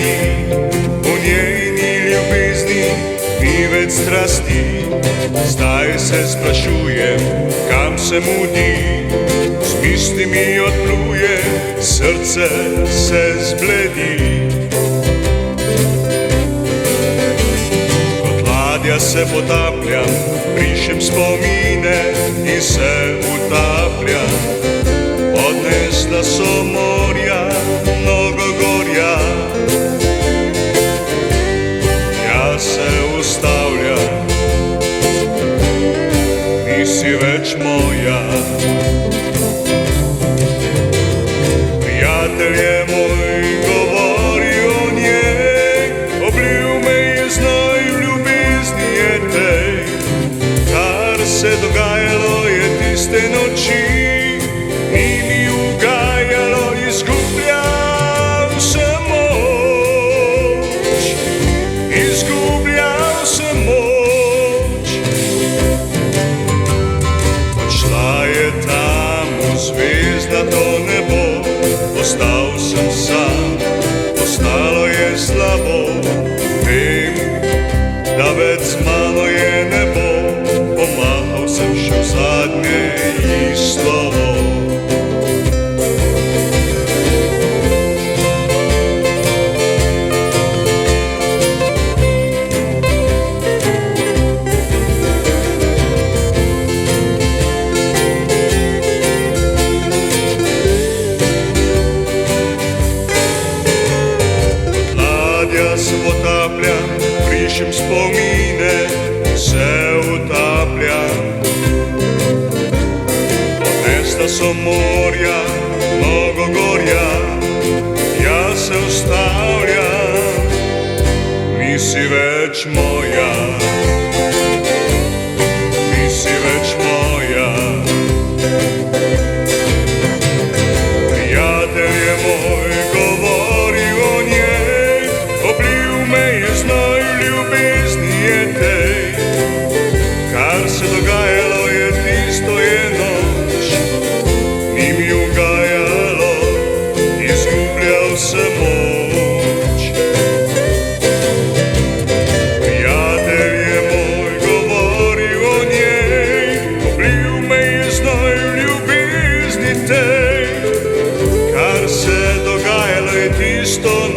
dni, v njejni ljubezni ni več strasti. Zdaj se sprašujem, kam se mudi, z mislimi odpluje, srce se zbledi. Kot ladja se potapljam, brišem spomine in se utapljam. Odnesla so morja, mnogo gorja, jaz se ustavljam, nisi več moja. Prijatelj je moj, govori o njej, oblil me je znoj, v ljubezni je tej. Kar se dogajalo je tiste noči, ni mi ugajalo, izgubljal sem moč, izgubljal sem moč. Odšla je tam v zvezdato nebo, ostal sem sam, ostalo je slabo. Vem, da več z mano je ne bo, pomahal sem še v zadnje ji slovo. Se potapljam, brišem spomine, se utapljam. Odnesla so morja, mnogo gorja, jaz se ustavljam, nisi več moja, nisi več moja. Prijatelj je moj, govori o njej, oblil me je znoj, v ljubezni je tej. Kar se dogajalo je tisto je noč, ni mi ugajalo, izgubljal sem moč. Prijatelj je moj, govori o njej, oblil me je znoj, v ljubezni tej. Kar se dogajalo je tisto